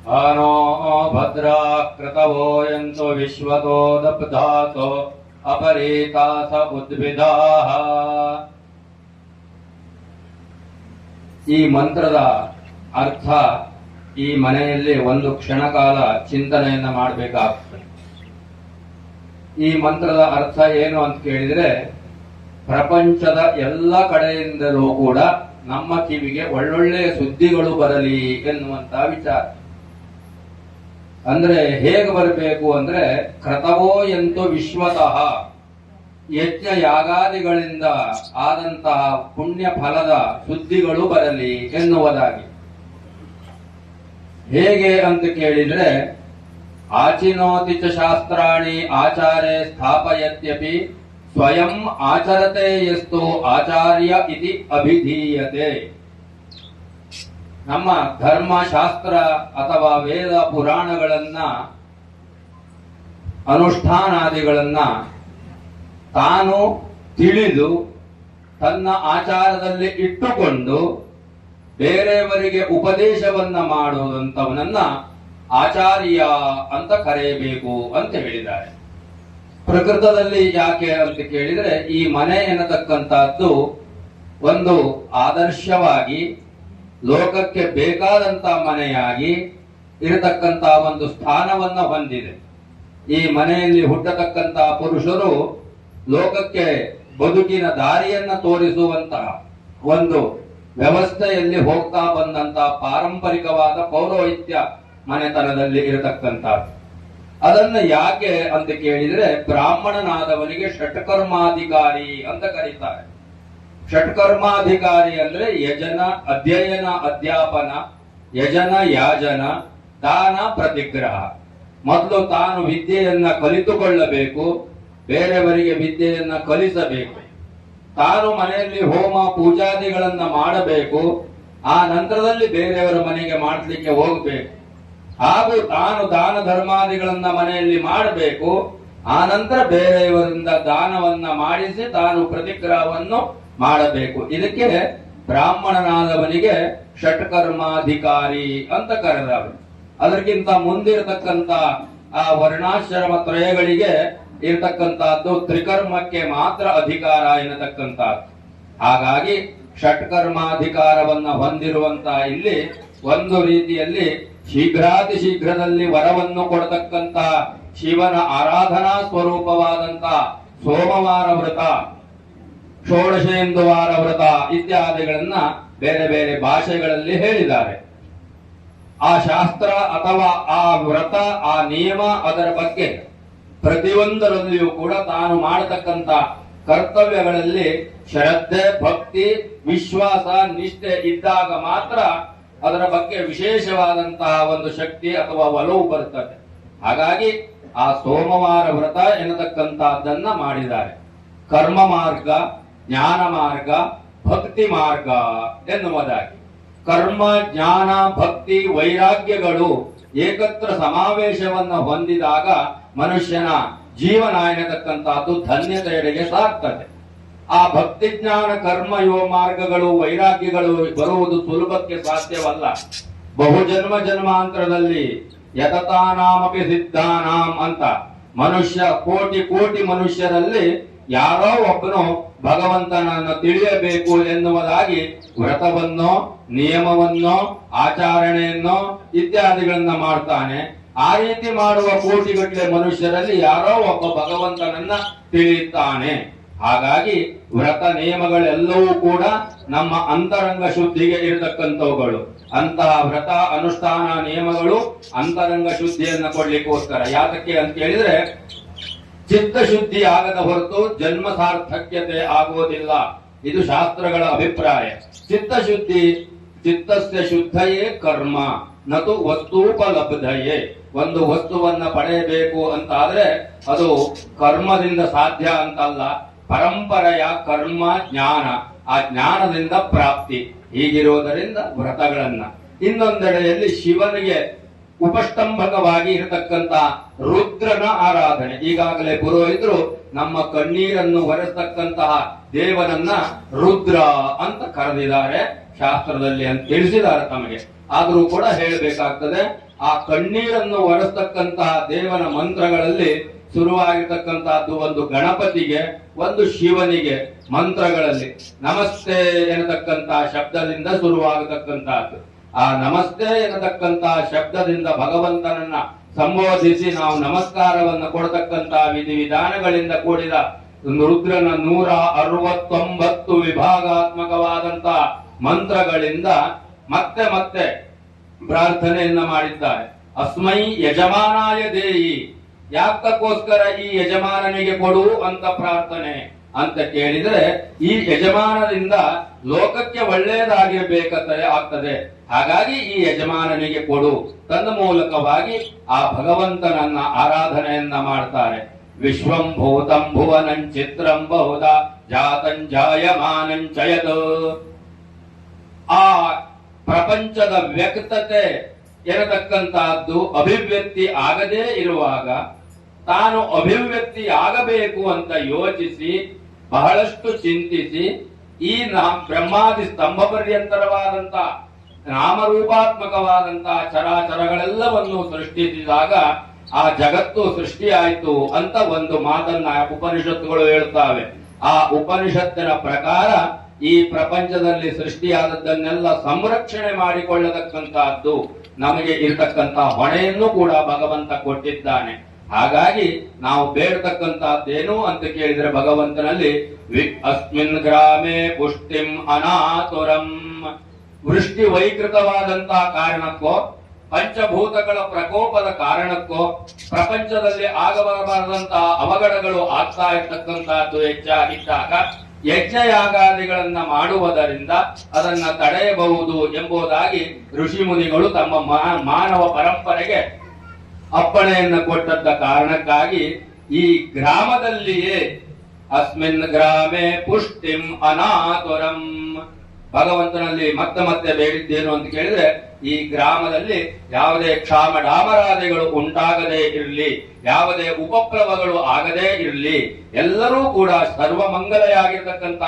ಆನೋ ಭದ್ರಾ ಕೃತವೋಯಂತು ವಿಶ್ವತೋ ದಬ್ಧಾತೋ ಅಪರೀತಾಸ ಉದ್ಭಿದಾಃ. ಈ ಮಂತ್ರದ ಅರ್ಥ ಈ ಮನೆಯಲ್ಲಿ ಒಂದು ಕ್ಷಣಕಾಲ ಚಿಂತನೆಯನ್ನ ಮಾಡಬೇಕಾಗ್ತದೆ. ಈ ಮಂತ್ರದ ಅರ್ಥ ಏನು ಅಂತ ಕೇಳಿದ್ರೆ, ಪ್ರಪಂಚದ ಎಲ್ಲ ಕಡೆಯಿಂದಲೂ ಕೂಡ ನಮ್ಮ ಕಿವಿಗೆ ಒಳ್ಳೊಳ್ಳೆಯ ಸುದ್ದಿಗಳು ಬರಲಿ ಎನ್ನುವಂತ ವಿಚಾರ. ಅಂದ್ರೆ ಹೇಗೆ ಬರಬೇಕು ಅಂದ್ರೆ, ಕ್ರತವೋ ಎಂತೋ ವಿಶ್ವತಃ, ಯಜ್ಞ ಯಾಗಾದಿಗಳಿಂದ ಆದಂತಹ ಪುಣ್ಯ ಫಲದ ಸುದ್ದಿಗಳು ಬರಲಿ ಎನ್ನುವುದಾಗಿ. ಹೇಗೆ ಅಂತ ಕೇಳಿದ್ರೆ, ಆಚಿನೋತಿ ಚ ಶಾಸ್ತ್ರಾಣಿ ಆಚಾರೇ ಸ್ಥಾಪಯತ್ಯಪಿ ಸ್ವಯಂ ಆಚರತೆ ಯಸ್ತು ಆಚಾರ್ಯ ಇತಿ ಅಭಿಧೀಯತೆ. ನಮ್ಮ ಧರ್ಮ ಶಾಸ್ತ್ರ ಅಥವಾ ವೇದ ಪುರಾಣಗಳನ್ನ ಅನುಷ್ಠಾನಾದಿಗಳನ್ನ ತಾನು ತಿಳಿದು ತನ್ನ ಆಚಾರದಲ್ಲಿ ಇಟ್ಟುಕೊಂಡು ಬೇರೆಯವರಿಗೆ ಉಪದೇಶವನ್ನ ಮಾಡುವಂತವನನ್ನ ಆಚಾರ್ಯ ಅಂತ ಕರೆಯಬೇಕು ಅಂತ ಹೇಳಿದ್ದಾರೆ. ಪ್ರಕೃತದಲ್ಲಿ ಯಾಕೆ ಅಂತ ಕೇಳಿದ್ರೆ, ಈ ಮನೆ ಎನ್ನತಕ್ಕಂತಹದ್ದು ಒಂದು ಆದರ್ಶವಾಗಿ ಲೋಕಕ್ಕೆ ಬೇಕಾದಂತ ಮನೆಯಾಗಿ ಇರತಕ್ಕಂತ ಒಂದು ಸ್ಥಾನವನ್ನ ಹೊಂದಿದೆ. ಈ ಮನೆಯಲ್ಲಿ ಹುಟ್ಟತಕ್ಕಂತಹ ಪುರುಷರು ಲೋಕಕ್ಕೆ ಬದುಕಿನ ದಾರಿಯನ್ನ ತೋರಿಸುವಂತಹ ಒಂದು ವ್ಯವಸ್ಥೆಯಲ್ಲಿ ಹೋಗ್ತಾ ಬಂದಂತಹ ಪಾರಂಪರಿಕವಾದ ಪೌರೋಹಿತ್ಯ ಮನೆತನದಲ್ಲಿ ಇರತಕ್ಕಂಥದ್ದು. ಅದನ್ನ ಯಾಕೆ ಅಂತ ಕೇಳಿದ್ರೆ, ಬ್ರಾಹ್ಮಣನಾದವನಿಗೆ ಷಟ್ಕರ್ಮಾಧಿಕಾರಿ ಅಂತ ಕರೀತಾರೆ. ಷಟ್ಕರ್ಮಾಧಿಕಾರಿ ಅಂದ್ರೆ ಯಜನ, ಅಧ್ಯಯನ, ಅಧ್ಯಾಪನ, ಯಜನ, ಯಾಜನ, ದಾನ, ಪ್ರತಿಗ್ರಹ. ಮೊದಲು ತಾನು ವಿದ್ಯೆಯನ್ನ ಕಲಿತುಕೊಳ್ಳಬೇಕು, ಬೇರೆಯವರಿಗೆ ವಿದ್ಯೆಯನ್ನ ಕಲಿಸಬೇಕು. ತಾನು ಮನೆಯಲ್ಲಿ ಹೋಮ ಪೂಜಾದಿಗಳನ್ನ ಮಾಡಬೇಕು, ಆ ನಂತರದಲ್ಲಿ ಬೇರೆಯವರ ಮನೆಗೆ ಮಾಡಲಿಕ್ಕೆ ಹೋಗಬೇಕು. ಹಾಗೂ ತಾನು ದಾನ ಧರ್ಮಾದಿಗಳನ್ನ ಮನೆಯಲ್ಲಿ ಮಾಡಬೇಕು, ಆ ನಂತರ ಬೇರೆಯವರಿಂದ ದಾನವನ್ನ ಮಾಡಿಸಿ ತಾನು ಪ್ರತಿಗ್ರಹವನ್ನು ಮಾಡಬೇಕು. ಇದಕ್ಕೆ ಬ್ರಾಹ್ಮಣನಾದವನಿಗೆ ಷಟ್ಕರ್ಮಾಧಿಕಾರಿ ಅಂತ ಕರೆದವರು. ಅದಕ್ಕಿಂತ ಮುಂದಿರತಕ್ಕಂತ ಆ ವರ್ಣಾಶ್ರಮ ತ್ರಯಗಳಿಗೆ ಇರತಕ್ಕಂತಹದ್ದು ತ್ರಿಕರ್ಮಕ್ಕೆ ಮಾತ್ರ ಅಧಿಕಾರ ಎನ್ನತಕ್ಕಂತಹದ್ದು. ಹಾಗಾಗಿ ಷಟ್ಕರ್ಮಾಧಿಕಾರವನ್ನ ಹೊಂದಿರುವಂತ ಇಲ್ಲಿ ಒಂದು ರೀತಿಯಲ್ಲಿ ಶೀಘ್ರಾತಿ ಶೀಘ್ರದಲ್ಲಿ ವರವನ್ನು ಕೊಡತಕ್ಕಂತ ಶಿವನ ಆರಾಧನಾ ಸ್ವರೂಪವಾದಂತ ಸೋಮವಾರ ವ್ರತ, ಷೋಡಶೇಂದುವಾರ ವ್ರತ ಇತ್ಯಾದಿಗಳನ್ನ ಬೇರೆ ಬೇರೆ ಭಾಷೆಗಳಲ್ಲಿ ಹೇಳಿದ್ದಾರೆ. ಆ ಶಾಸ್ತ್ರ ಅಥವಾ ಆ ವ್ರತ, ಆ ನಿಯಮ, ಅದರ ಬಗ್ಗೆ ಪ್ರತಿಯೊಂದರಲ್ಲಿಯೂ ಕೂಡ ತಾನು ಮಾಡತಕ್ಕಂತ ಕರ್ತವ್ಯಗಳಲ್ಲಿ ಶ್ರದ್ಧೆ, ಭಕ್ತಿ, ವಿಶ್ವಾಸ, ನಿಷ್ಠೆ ಇದ್ದಾಗ ಮಾತ್ರ ಅದರ ಬಗ್ಗೆ ವಿಶೇಷವಾದಂತಹ ಒಂದು ಶಕ್ತಿ ಅಥವಾ ಒಲವು ಬರುತ್ತದೆ. ಹಾಗಾಗಿ ಆ ಸೋಮವಾರ ವ್ರತ ಎನ್ನತಕ್ಕಂತಹದ್ದನ್ನ ಮಾಡಿದ್ದಾರೆ. ಕರ್ಮ ಮಾರ್ಗ, ಜ್ಞಾನ ಮಾರ್ಗ, ಭಕ್ತಿ ಮಾರ್ಗ ಎನ್ನುವುದಾಗಿ. ಕರ್ಮ, ಜ್ಞಾನ, ಭಕ್ತಿ, ವೈರಾಗ್ಯಗಳು ಏಕತ್ರ ಸಮಾವೇಶವನ್ನ ಹೊಂದಿದಾಗ ಮನುಷ್ಯನ ಜೀವನ ಎನ್ನತಕ್ಕಂತಹದ್ದು ಧನ್ಯತೆಯೆಡೆಗೆ ಸಾಗ್ತದೆ. ಆ ಭಕ್ತಿ, ಜ್ಞಾನ, ಕರ್ಮ ಯೋ ಮಾರ್ಗಗಳು, ವೈರಾಗ್ಯಗಳು ಬರುವುದು ಸುಲಭಕ್ಕೆ ಸಾಧ್ಯವಲ್ಲ. ಬಹುಜನ್ಮ ಜನ್ಮಾಂತರದಲ್ಲಿ ಯತತಾನಾಮಪಿ ಸಿದ್ಧಾನಾಂ ಅಂತ ಮನುಷ್ಯ, ಕೋಟಿ ಕೋಟಿ ಮನುಷ್ಯರಲ್ಲಿ ಯಾರೋ ಒಬ್ಬನು ಭಗವಂತನನ್ನು ತಿಳಿಯಬೇಕು ಎನ್ನುವುದಾಗಿ ವ್ರತವನ್ನೋ, ನಿಯಮವನ್ನೋ, ಆಚರಣೆಯನ್ನೋ ಇತ್ಯಾದಿಗಳನ್ನ ಮಾಡ್ತಾನೆ. ಆ ರೀತಿ ಮಾಡುವ ಕೋಟಿಗಟ್ಟಲೆ ಮನುಷ್ಯರಲ್ಲಿ ಯಾರೋ ಒಬ್ಬ ಭಗವಂತನನ್ನ ತಿಳಿಯುತ್ತಾನೆ. ಹಾಗಾಗಿ ವ್ರತ ನಿಯಮಗಳೆಲ್ಲವೂ ಕೂಡ ನಮ್ಮ ಅಂತರಂಗ ಶುದ್ಧಿಗೆ ಇರತಕ್ಕಂಥವುಗಳು. ಅಂತಹ ವ್ರತ ಅನುಷ್ಠಾನ ನಿಯಮಗಳು ಅಂತರಂಗ ಶುದ್ಧಿಯನ್ನ ಕೊಡ್ಲಿಕ್ಕೋಸ್ಕರ. ಯಾತಕ್ಕೆ ಅಂತ ಕೇಳಿದ್ರೆ, ಚಿತ್ತಶುದ್ಧಿ ಆಗದ ಹೊರತು ಜನ್ಮ ಸಾರ್ಥಕ್ಯತೆ ಆಗುವುದಿಲ್ಲ. ಇದು ಶಾಸ್ತ್ರಗಳ ಅಭಿಪ್ರಾಯ. ಚಿತ್ತಶುದ್ಧಿ, ಚಿತ್ತಸ್ಯ ಶುದ್ಧಯೇ ಕರ್ಮ ನತು ವಸ್ತೂಪಲಬ್ಧಯೇ. ಒಂದು ವಸ್ತುವನ್ನ ಪಡೆಯಬೇಕು ಅಂತ ಆದ್ರೆ ಅದು ಕರ್ಮದಿಂದ ಸಾಧ್ಯ ಅಂತಲ್ಲ, ಪರಂಪರೆಯ ಕರ್ಮ, ಜ್ಞಾನ, ಆ ಜ್ಞಾನದಿಂದ ಪ್ರಾಪ್ತಿ. ಹೀಗಿರುವುದರಿಂದ ವ್ರತಗಳನ್ನ. ಇನ್ನೊಂದೆಡೆಯಲ್ಲಿ ಶಿವನಿಗೆ ಉಪಸ್ತಂಭಕವಾಗಿ ಇರತಕ್ಕಂತ ರುದ್ರನ ಆರಾಧನೆ. ಈಗಾಗಲೇ ಪುರೋಹಿತರು ನಮ್ಮ ಕಣ್ಣೀರನ್ನು ಒರೆಸ್ತಕ್ಕಂತಹ ದೇವನನ್ನ ರುದ್ರ ಅಂತ ಕರೆದಿದ್ದಾರೆ ಶಾಸ್ತ್ರದಲ್ಲಿ ಅಂತ ತಿಳಿಸಿದ್ದಾರೆ ತಮಗೆ. ಆದರೂ ಕೂಡ ಹೇಳಬೇಕಾಗ್ತದೆ, ಆ ಕಣ್ಣೀರನ್ನು ಒರೆಸ್ತಕ್ಕಂತಹ ದೇವನ ಮಂತ್ರಗಳಲ್ಲಿ ಶುರುವಾಗಿರ್ತಕ್ಕಂತಹದ್ದು ಒಂದು ಗಣಪತಿಗೆ, ಒಂದು ಶಿವನಿಗೆ. ಮಂತ್ರಗಳಲ್ಲಿ ನಮಸ್ತೆ ಎನ್ನತಕ್ಕಂತಹ ಶಬ್ದದಿಂದ ಶುರುವಾಗತಕ್ಕಂತಹದ್ದು. ಆ ನಮಸ್ತೆ ಎನ್ನತಕ್ಕಂತಹ ಶಬ್ದದಿಂದ ಭಗವಂತನನ್ನ ಸಂಬೋಧಿಸಿ ನಾವು ನಮಸ್ಕಾರವನ್ನು ಕೊಡತಕ್ಕಂತಹ ವಿಧಿವಿಧಾನಗಳಿಂದ ಕೂಡಿದ ರುದ್ರನ 169 ವಿಭಾಗಾತ್ಮಕವಾದಂತಹ ಮಂತ್ರಗಳಿಂದ ಮತ್ತೆ ಮತ್ತೆ ಪ್ರಾರ್ಥನೆಯನ್ನ ಮಾಡಿದ್ದಾರೆ. ಅಸ್ಮೈ ಯಜಮಾನಾಯ ದೇಯಿ, ಯಾಕಕ್ಕೋಸ್ಕರ ಈ ಯಜಮಾನನಿಗೆ ಕೊಡು ಅಂತ ಪ್ರಾರ್ಥನೆ ಅಂತ ಕೇಳಿದ್ರೆ, ಈ ಯಜಮಾನದಿಂದ ಲೋಕಕ್ಕೆ ಒಳ್ಳೆಯದಾಗಿರ್ಬೇಕಂತ ಆಗ್ತದೆ. ಹಾಗಾಗಿ ಈ ಯಜಮಾನನಿಗೆ ಕೊಡು. ತನ್ನ ಮೂಲಕವಾಗಿ ಆ ಭಗವಂತನನ್ನ ಆರಾಧನೆಯನ್ನ ಮಾಡ್ತಾರೆ. ವಿಶ್ವಂ ಭೂತಂ ಭುವನಂ ಚಿತ್ರಂ ಬಹುಧ ಜಾತಂ ಜಾಯಮಾನಂ ಚಯತ್. ಆ ಪ್ರಪಂಚದ ವ್ಯಕ್ತತೆ ಇರತಕ್ಕಂತಹದ್ದು ಅಭಿವ್ಯಕ್ತಿ ಆಗದೇ ಇರುವಾಗ ತಾನು ಅಭಿವ್ಯಕ್ತಿ ಆಗಬೇಕು ಅಂತ ಯೋಚಿಸಿ ಬಹಳಷ್ಟು ಚಿಂತಿಸಿ ಈ ಬ್ರಹ್ಮಾದಿ ಸ್ತಂಭ ಪರ್ಯಂತರವಾದಂತ ನಾಮರೂಪಾತ್ಮಕವಾದಂತಹ ಚರಾಚರಗಳೆಲ್ಲವನ್ನು ಸೃಷ್ಟಿಸಿದಾಗ ಆ ಜಗತ್ತು ಸೃಷ್ಟಿಯಾಯಿತು ಅಂತ ಒಂದು ಮಾತನ್ನ ಉಪನಿಷತ್ತುಗಳು ಹೇಳುತ್ತವೆ. ಆ ಉಪನಿಷತ್ತಿನ ಪ್ರಕಾರ ಈ ಪ್ರಪಂಚದಲ್ಲಿ ಸೃಷ್ಟಿಯಾದದ್ದನ್ನೆಲ್ಲ ಸಂರಕ್ಷಣೆ ಮಾಡಿಕೊಳ್ಳತಕ್ಕಂತಹದ್ದು ನಮಗೆ ಇರತಕ್ಕಂತ ಹೊಣೆಯನ್ನು ಕೂಡ ಭಗವಂತ ಕೊಟ್ಟಿದ್ದಾನೆ. ಹಾಗಾಗಿ ನಾವು ಬೇಡತಕ್ಕಂತಹದ್ದೇನು ಅಂತ ಕೇಳಿದ್ರೆ ಭಗವಂತನಲ್ಲಿ ಅಸ್ಮಿನ್ ಗ್ರಾಮೇ ಪುಷ್ಟಿಂ ಅನಾತುರಂ, ವೃಷ್ಟಿ ವೈಕೃತವಾದಂತಹ ಕಾರಣಕ್ಕೋ ಪಂಚಭೂತಗಳ ಪ್ರಕೋಪದ ಕಾರಣಕ್ಕೋ ಪ್ರಪಂಚದಲ್ಲಿ ಆಗಬರಬಾರದಂತಹ ಅವಘಡಗಳು ಆಗ್ತಾ ಇರ್ತಕ್ಕಂತಹದ್ದು ಹೆಚ್ಚಾಗಿದ್ದಾಗ ಯಜ್ಞಯಾಗಾದಿಗಳನ್ನ ಮಾಡುವುದರಿಂದ ಅದನ್ನ ತಡೆಯಬಹುದು ಎಂಬುದಾಗಿ ಋಷಿ ಮುನಿಗಳು ತಮ್ಮ ಮಾನವ ಪರಂಪರೆಗೆ ಅಪ್ಪಣೆಯನ್ನು ಕೊಟ್ಟದ್ದ ಕಾರಣಕ್ಕಾಗಿ ಈ ಗ್ರಾಮದಲ್ಲಿಯೇ ಅಸ್ಮಿನ್ ಗ್ರಾಮೇ ಪುಷ್ಟಿಂ ಅನಾತುರಂ, ಭಗವಂತನಲ್ಲಿ ಮತ್ತೆ ಮತ್ತೆ ಬೇಡಿದ್ದೇನು ಅಂತ ಕೇಳಿದ್ರೆ ಈ ಗ್ರಾಮದಲ್ಲಿ ಯಾವುದೇ ಕ್ಷಾಮ ಡಾಮರಾದಿಗಳು ಉಂಟಾಗದೇ ಇರಲಿ, ಯಾವುದೇ ಉಪಪ್ಲವಗಳು ಆಗದೇ ಇರಲಿ, ಎಲ್ಲರೂ ಕೂಡ ಸರ್ವಮಂಗಲೆಯಾಗಿರ್ತಕ್ಕಂಥ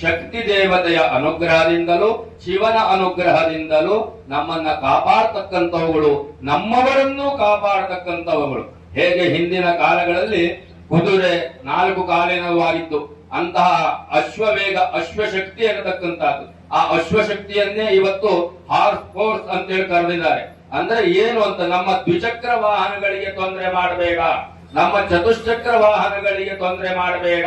ಶಕ್ತಿ ದೇವತೆಯ ಅನುಗ್ರಹದಿಂದಲೂ ಶಿವನ ಅನುಗ್ರಹದಿಂದಲೂ ನಮ್ಮನ್ನ ಕಾಪಾಡತಕ್ಕಂಥವುಗಳು, ನಮ್ಮವರನ್ನೂ ಕಾಪಾಡತಕ್ಕಂಥವುಗಳು. ಹೇಗೆ ಹಿಂದಿನ ಕಾಲಗಳಲ್ಲಿ ಕುದುರೆ 4 ಕಾಲಿನವಾಗಿತ್ತು, ಅಂತಹ ಅಶ್ವವೇಗ ಅಶ್ವಶಕ್ತಿ ಅನ್ನತಕ್ಕಂಥದ್ದು. ಆ ಅಶ್ವಶಕ್ತಿಯನ್ನೇ ಇವತ್ತು ಹಾರ್ಸ್ ಫೋರ್ಸ್ ಅಂತೇಳಿ ಕರೆದಿದ್ದಾರೆ. ಅಂದ್ರೆ ಏನು ಅಂತ, ನಮ್ಮ ದ್ವಿಚಕ್ರ ವಾಹನಗಳಿಗೆ ತೊಂದರೆ ಮಾಡಬೇಡ, ನಮ್ಮ ಚತುಶ್ಚಕ್ರ ವಾಹನಗಳಿಗೆ ತೊಂದರೆ ಮಾಡಬೇಡ.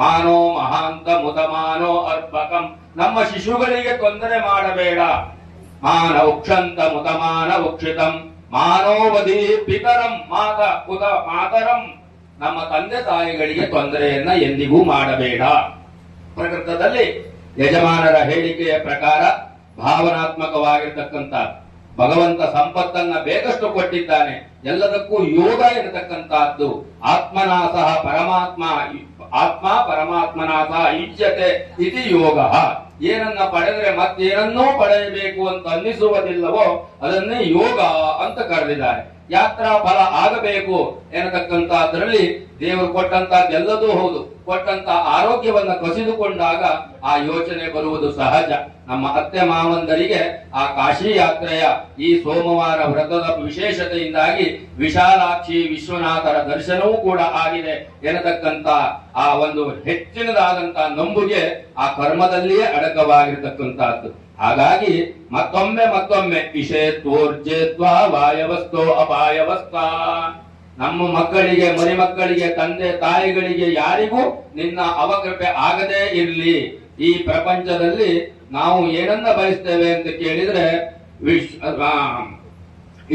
ಮಾನೋ ಮಹಾಂತ ಮುದಮಾನೋ ಅರ್ಪಕಂ, ನಮ್ಮ ಶಿಶುಗಳಿಗೆ ತೊಂದರೆ ಮಾಡಬೇಡ. ಮಾನ ಉಕ್ಷಂತ ಮುದಮಾನ ಉಕ್ಷಿತಂ ಮಾನೋವಧಿ ಪಿತರಂ ಮಾತ ಉದ ಮಾತರಂ, ನಮ್ಮ ತಂದೆ ತಾಯಿಗಳಿಗೆ ತೊಂದರೆಯನ್ನ ಎಂದಿಗೂ ಮಾಡಬೇಡ. ಪ್ರಕೃತದಲ್ಲಿ ಯಜಮಾನರ ಹೇಳಿಕೆಯ ಪ್ರಕಾರ ಭಾವನಾತ್ಮಕವಾಗಿರ್ತಕ್ಕಂಥ ಭಗವಂತ ಸಂಪತ್ತನ್ನ ಬೇಕಷ್ಟು ಕೊಟ್ಟಿದ್ದಾನೆ. ಎಲ್ಲದಕ್ಕೂ ಯೋಗ ಇರತಕ್ಕಂತಹದ್ದು. ಆತ್ಮನಾಸಹ ಪರಮಾತ್ಮ, ಆತ್ಮ ಪರಮಾತ್ಮನಾಥ ಯುಜ್ಯತೆ ಇತಿ ಯೋಗ. ಏನನ್ನ ಪಡೆದ್ರೆ ಮತ್ತೇನನ್ನೂ ಪಡೆಯಬೇಕು ಅಂತ ಅನ್ನಿಸುವುದಿಲ್ಲವೋ ಅದನ್ನೇ ಯೋಗ ಅಂತ ಕರೆದಿದ್ದಾರೆ. ಯಾತ್ರಾ ಫಲ ಆಗಬೇಕು ಎನ್ನತಕ್ಕಂತಹದ್ರಲ್ಲಿ ದೇವರು ಕೊಟ್ಟಂತಹದ್ದೆಲ್ಲದೂ ಹೌದು. ಕೊಟ್ಟಂತ ಆರೋಗ್ಯವನ್ನ ಕಸಿದುಕೊಂಡಾಗ ಆ ಯೋಚನೆ ಬರುವುದು ಸಹಜ. ನಮ್ಮ ಅತ್ತೆ ಮಾವಂದರಿಗೆ ಆ ಕಾಶಿ ಯಾತ್ರೆಯ ಈ ಸೋಮವಾರ ವ್ರತದ ವಿಶೇಷತೆಯಿಂದಾಗಿ ವಿಶಾಲಾಕ್ಷಿ ವಿಶ್ವನಾಥರ ದರ್ಶನವೂ ಕೂಡ ಆಗಿದೆ ಎನ್ನತಕ್ಕಂತ ಆ ಒಂದು ಹೆಚ್ಚಿನದಾದಂತ ನಂಬುಗೆ ಆ ಕರ್ಮದಲ್ಲಿಯೇ ಅಡಕವಾಗಿರ್ತಕ್ಕಂತಹದ್ದು. ಹಾಗಾಗಿ ಮತ್ತೊಮ್ಮೆ ಇಷೇತ್ವೋರ್ಜೇತ್ವಾ ವಾಯವಸ್ತೋ ಅಪಾಯವಸ್ತಾ, ನಮ್ಮ ಮಕ್ಕಳಿಗೆ ಮರಿ ಮಕ್ಕಳಿಗೆ ತಂದೆ ತಾಯಿಗಳಿಗೆ ಯಾರಿಗೂ ನಿನ್ನ ಅವಕೃಪೆ ಆಗದೇ ಇರಲಿ. ಈ ಪ್ರಪಂಚದಲ್ಲಿ ನಾವು ಏನನ್ನ ಬಯಸ್ತೇವೆ ಅಂತ ಕೇಳಿದ್ರೆ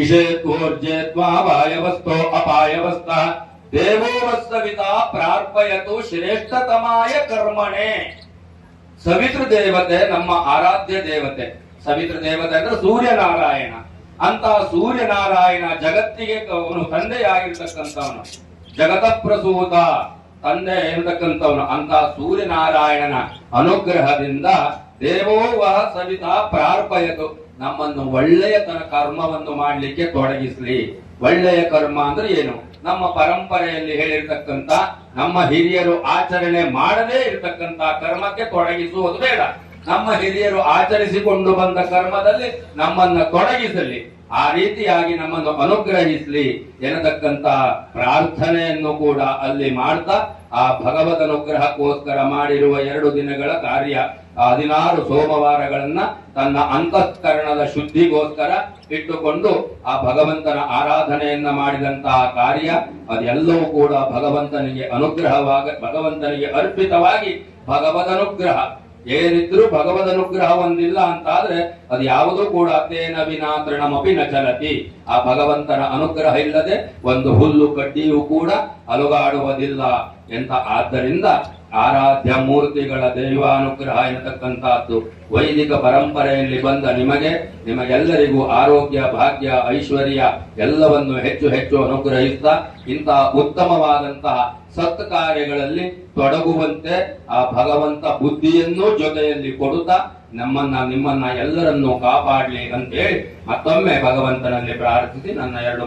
ಇಷೇತ್ವೋರ್ಜೇತ್ವಾ ವಾಯವಸ್ತೋ ಅಪಾಯವಸ್ತಾ ದೇವೋವಸ್ಸವಿತಾ ಪ್ರಾರ್ಪಯತು ಶ್ರೇಷ್ಠತಮಾಯ ಕರ್ಮಣೆ. ಸವಿತೃ ದೇವತೆ ನಮ್ಮ ಆರಾಧ್ಯ ದೇವತೆ. ಸವಿತೃ ದೇವತೆ ಅಂದ್ರೆ ಸೂರ್ಯನಾರಾಯಣ. ಅಂತ ಸೂರ್ಯನಾರಾಯಣ ಜಗತ್ತಿಗೆ ಅವನು ತಂದೆಯಾಗಿರ್ತಕ್ಕಂಥವನು, ಜಗತ ಪ್ರಸೂತ ತಂದೆ ಇರತಕ್ಕಂಥವನು. ಅಂತ ಸೂರ್ಯನಾರಾಯಣನ ಅನುಗ್ರಹದಿಂದ ದೇವೋವ ಸವಿತಾ ಪ್ರಾರ್ಪಯತು, ನಮ್ಮನ್ನು ಒಳ್ಳೆಯ ಕರ್ಮವನ್ನು ಮಾಡಲಿಕ್ಕೆ ತೊಡಗಿಸ್ಲಿ. ಒಳ್ಳೆಯ ಕರ್ಮ ಅಂದ್ರೆ ಏನು? ನಮ್ಮ ಪರಂಪರೆಯಲ್ಲಿ ಹೇಳಿರ್ತಕ್ಕಂತ, ನಮ್ಮ ಹಿರಿಯರು ಆಚರಣೆ ಮಾಡದೇ ಇರತಕ್ಕಂತ ಕರ್ಮಕ್ಕೆ ತೊಡಗಿಸುವುದು ಬೇಡ. ನಮ್ಮ ಹಿರಿಯರು ಆಚರಿಸಿಕೊಂಡು ಬಂದ ಕರ್ಮದಲ್ಲಿ ನಮ್ಮನ್ನ ತೊಡಗಿಸಲಿ, ಆ ರೀತಿಯಾಗಿ ನಮ್ಮನ್ನು ಅನುಗ್ರಹಿಸಲಿ ಎನ್ನತಕ್ಕಂತ ಪ್ರಾರ್ಥನೆಯನ್ನು ಕೂಡ ಅಲ್ಲಿ ಮಾಡ್ತಾ, ಆ ಭಗವದ್ ಅನುಗ್ರಹಕ್ಕೋಸ್ಕರ ಮಾಡಿರುವ 2 ದಿನಗಳ ಕಾರ್ಯ, 16 ಸೋಮವಾರಗಳನ್ನ ತನ್ನ ಅಂತಃಕರಣದ ಶುದ್ಧಿಗೋಸ್ಕರ ಇಟ್ಟುಕೊಂಡು ಆ ಭಗವಂತನ ಆರಾಧನೆಯನ್ನ ಮಾಡಿದಂತಹ ಕಾರ್ಯ ಅದೆಲ್ಲವೂ ಕೂಡ ಭಗವಂತನಿಗೆ ಭಗವಂತನಿಗೆ ಅರ್ಪಿತವಾಗಿ ಭಗವದ್ ಅನುಗ್ರಹ ಏನಿದ್ರು ಭಗವದ್ ಅನುಗ್ರಹ ಒಂದಿಲ್ಲ ಅಂತಾದ್ರೆ ಅದು ಯಾವುದೂ ಕೂಡ ತೇನ ವಿನಾ ತೃಣಮಪಿ ನ ಚಲತಿ. ಆ ಭಗವಂತನ ಅನುಗ್ರಹ ಇಲ್ಲದೆ ಒಂದು ಹುಲ್ಲು ಕಡ್ಡಿಯೂ ಕೂಡ ಅಲುಗಾಡುವುದಿಲ್ಲ ಎಂತ. ಆದ್ದರಿಂದ ಆರಾಧ್ಯ ಮೂರ್ತಿಗಳ ದೈವಾನುಗ್ರಹ ಎನ್ನತಕ್ಕಂತಹದ್ದು ವೈದಿಕ ಪರಂಪರೆಯಲ್ಲಿ ಬಂದ ನಿಮಗೆಲ್ಲರಿಗೂ ಆರೋಗ್ಯ, ಭಾಗ್ಯ, ಐಶ್ವರ್ಯ ಎಲ್ಲವನ್ನು ಹೆಚ್ಚು ಹೆಚ್ಚು ಅನುಗ್ರಹಿಸ್ತಾ ಇಂತಹ ಉತ್ತಮವಾದಂತಹ ಸತ್ ಕಾರ್ಯಗಳಲ್ಲಿ ತೊಡಗುವಂತೆ ಆ ಭಗವಂತ ಬುದ್ಧಿಯನ್ನೂ ಜೊತೆಯಲ್ಲಿ ಕೊಡುತ್ತಾ ನಿಮ್ಮನ್ನ ಎಲ್ಲರನ್ನೂ ಕಾಪಾಡಲಿ ಅಂತೇಳಿ ಮತ್ತೊಮ್ಮೆ ಭಗವಂತನಲ್ಲಿ ಪ್ರಾರ್ಥಿಸಿ ನನ್ನ 2